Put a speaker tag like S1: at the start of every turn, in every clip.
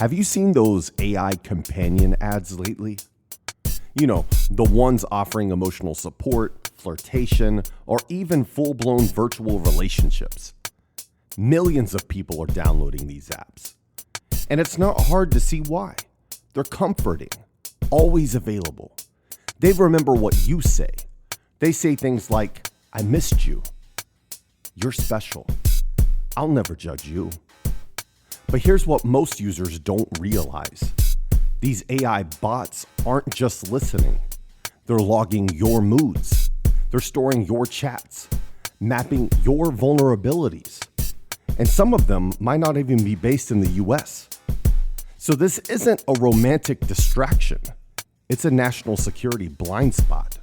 S1: Have you seen those AI companion ads lately? You know, the ones offering emotional support, flirtation, or even full-blown virtual relationships. Millions of people are downloading these apps. And it's not hard to see why. They're comforting, always available. They remember what you say. They say things like, "I missed you. You're special. I'll never judge you." But here's what most users don't realize. These AI bots aren't just listening. They're logging your moods. They're storing your chats, mapping your vulnerabilities. And some of them might not even be based in the US. So this isn't a romantic distraction. It's a national security blind spot.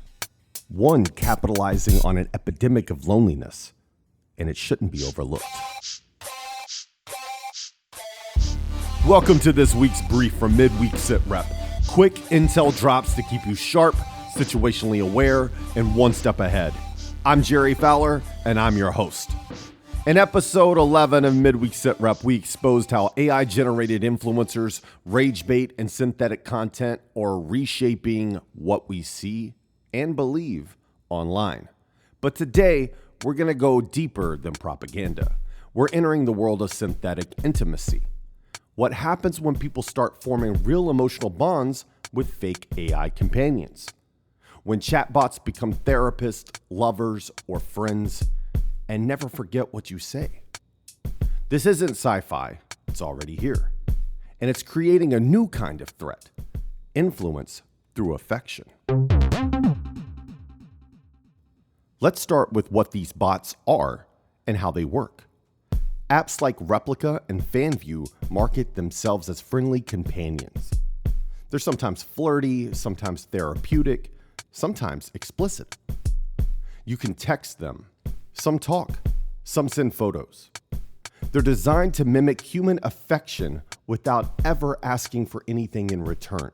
S1: One capitalizing on an epidemic of loneliness. And it shouldn't be overlooked. Welcome to this week's brief from Midweek Sitrep. Quick intel drops to keep you sharp, situationally aware, and one step ahead. I'm Jerry Fowler, and I'm your host. In episode 11 of Midweek Sitrep, we exposed how AI-generated influencers, rage bait, and synthetic content are reshaping what we see and believe online. But today, we're going to go deeper than propaganda. We're entering the world of synthetic intimacy. What happens when people start forming real emotional bonds with fake AI companions? When chatbots become therapists, lovers, or friends, and never forget what you say. This isn't sci-fi, it's already here. And it's creating a new kind of threat, influence through affection. Let's start with what these bots are and how they work. Apps like Replika and Fanvue market themselves as friendly companions. They're sometimes flirty, sometimes therapeutic, sometimes explicit. You can text them. Some talk, some send photos. They're designed to mimic human affection without ever asking for anything in return.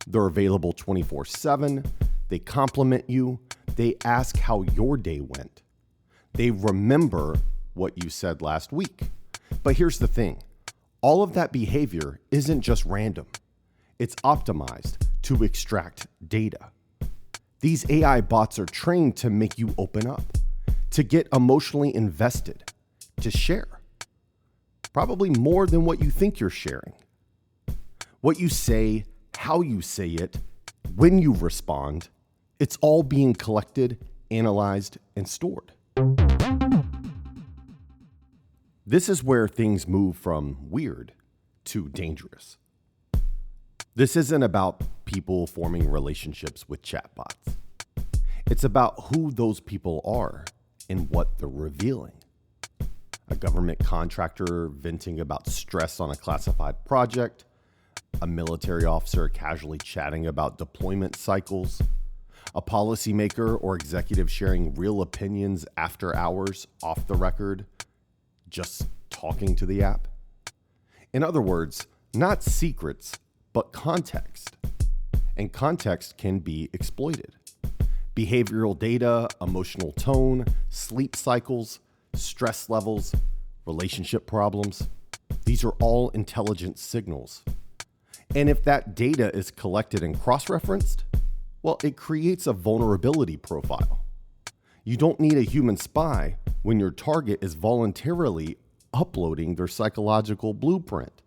S1: They're available 24/7. They compliment you. They ask how your day went. They remember what you said last week. But here's the thing. All of that behavior isn't just random. It's optimized to extract data. These AI bots are trained to make you open up, to get emotionally invested, to share. Probably more than what you think you're sharing. What you say, how you say it, when you respond, it's all being collected, analyzed, and stored. This is where things move from weird to dangerous. This isn't about people forming relationships with chatbots. It's about who those people are and what they're revealing. A government contractor venting about stress on a classified project, a military officer casually chatting about deployment cycles, a policymaker or executive sharing real opinions after hours off the record, just talking to the app. In other words, not secrets, but context. And context can be exploited. Behavioral data, emotional tone, sleep cycles, stress levels, relationship problems. These are all intelligent signals. And if that data is collected and cross-referenced, well, it creates a vulnerability profile. You don't need a human spy when your target is voluntarily uploading their psychological blueprint.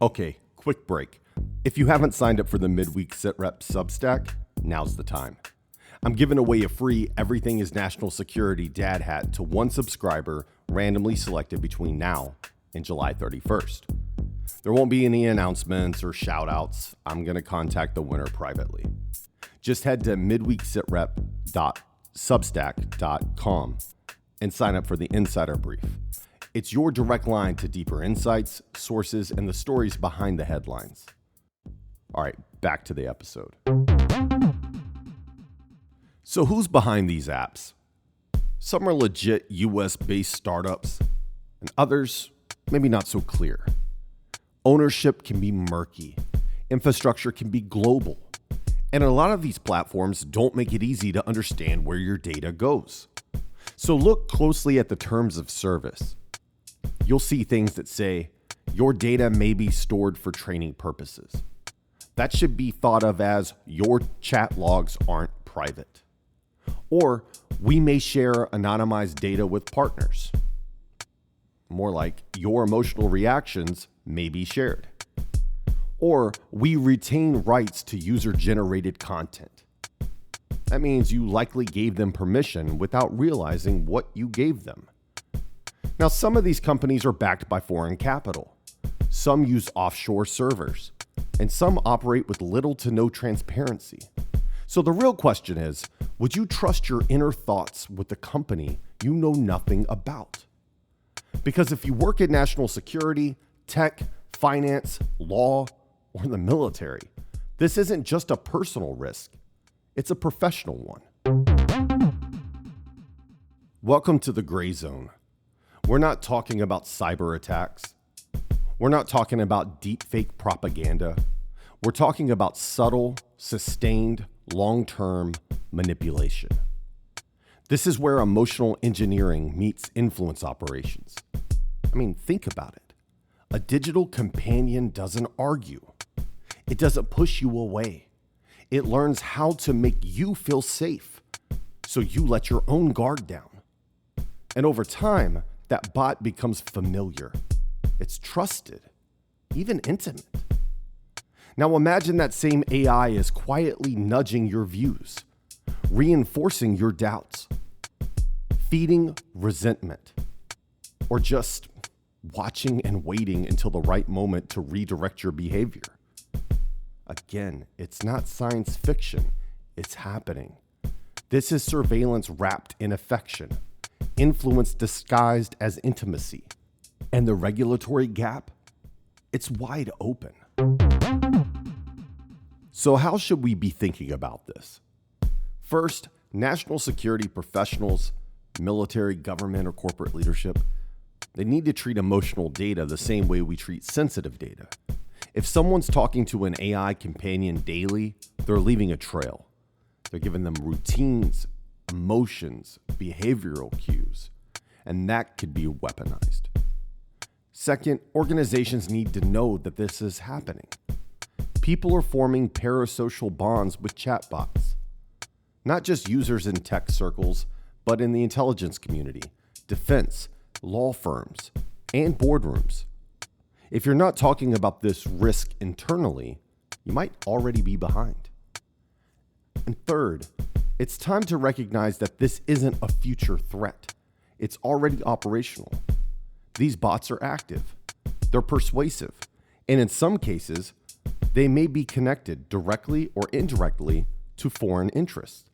S1: Okay, quick break. If you haven't signed up for the Midweek Sitrep Substack, now's the time. I'm giving away a free Everything is National Security dad hat to one subscriber randomly selected between now and July 31st. There won't be any announcements or shout-outs. I'm going to contact the winner privately. Just head to midweeksitrep.substack.com and sign up for the Insider Brief. It's your direct line to deeper insights, sources, and the stories behind the headlines. All right, back to the episode. So who's behind these apps? Some are legit US-based startups, and others maybe not so clear. Ownership can be murky. Infrastructure can be global. And a lot of these platforms don't make it easy to understand where your data goes. So look closely at the terms of service. you'll see things that say, your data may be stored for training purposes. That should be thought of as your chat logs aren't private. Or we may share anonymized data with partners. More like your emotional reactions may be shared. Or we retain rights to user-generated content. That means you likely gave them permission without realizing what you gave them. Now, some of these companies are backed by foreign capital. Some use offshore servers, and some operate with little to no transparency. So the real question is, would you trust your inner thoughts with a company you know nothing about? Because if you work in national security, tech, finance, law, or the military, this isn't just a personal risk, it's a professional one. Welcome to the gray zone. We're not talking about cyber attacks. We're not talking about deepfake propaganda. We're talking about subtle, sustained, long-term manipulation. This is where emotional engineering meets influence operations. I mean, think about it. A digital companion doesn't argue. It doesn't push you away. It learns how to make you feel safe, so you let your own guard down. And over time, that bot becomes familiar. It's trusted, even intimate. Now imagine that same AI is quietly nudging your views, reinforcing your doubts, feeding resentment, or just watching and waiting until the right moment to redirect your behavior. Again, it's not science fiction, it's happening. This is surveillance wrapped in affection, influence disguised as intimacy. And the regulatory gap, it's wide open. So how should we be thinking about this? First, national security professionals, military, government, or corporate leadership, they need to treat emotional data the same way we treat sensitive data. If someone's talking to an AI companion daily, they're leaving a trail. They're giving them routines, emotions, behavioral cues, and that could be weaponized. Second, organizations need to know that this is happening. People are forming parasocial bonds with chatbots. Not just users in tech circles, but in the intelligence community, defense, law firms, and boardrooms. If you're not talking about this risk internally, you might already be behind. And third, it's time to recognize that this isn't a future threat. It's already operational. These bots are active, they're persuasive, and in some cases, they may be connected directly or indirectly to foreign interests.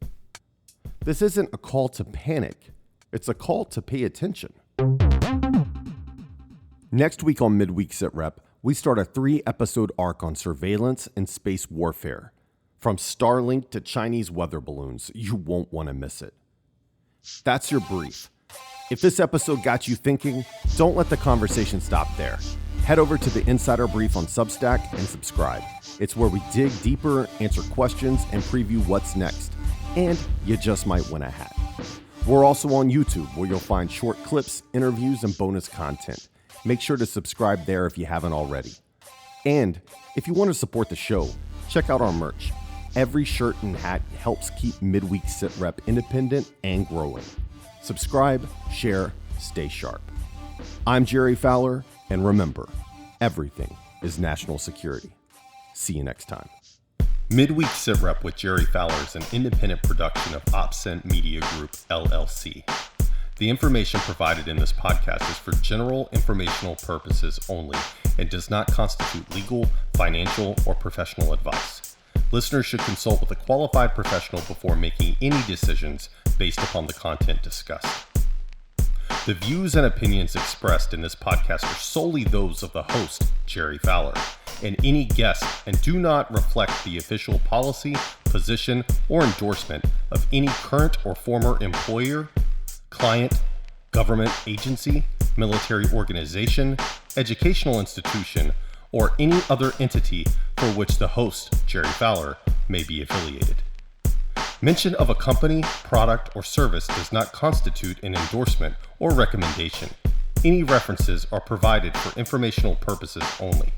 S1: This isn't a call to panic, it's a call to pay attention. Next week on Midweek Sitrep, we start a 3-episode arc on surveillance and space warfare. From Starlink to Chinese weather balloons, you won't want to miss it. That's your brief. If this episode got you thinking, don't let the conversation stop there. Head over to the Insider Brief on Substack and subscribe. It's where we dig deeper, answer questions, and preview what's next. And you just might win a hat. We're also on YouTube, where you'll find short clips, interviews, and bonus content. Make sure to subscribe there if you haven't already. And if you want to support the show, check out our merch. Every shirt and hat helps keep Midweek Sitrep independent and growing. Subscribe, share, stay sharp. I'm Jerry Fowler, and remember, everything is national security. See you next time. Midweek Sitrep with Jerry Fowler is an independent production of OpScent Media Group, LLC. The information provided in this podcast is for general informational purposes only and does not constitute legal, financial, or professional advice. Listeners should consult with a qualified professional before making any decisions based upon the content discussed. The views and opinions expressed in this podcast are solely those of the host, Jerry Fowler, and any guest, and do not reflect the official policy, position, or endorsement of any current or former employer, client, government agency, military organization, educational institution, or any other entity for which the host, Jerry Fowler, may be affiliated. Mention of a company, product, or service does not constitute an endorsement or recommendation. Any references are provided for informational purposes only.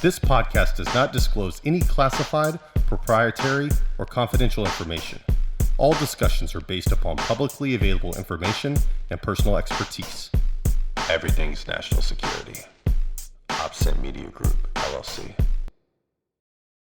S1: This podcast does not disclose any classified, proprietary, or confidential information. All discussions are based upon publicly available information and personal expertise.
S2: Everything's national security. OpSent Media Group, LLC.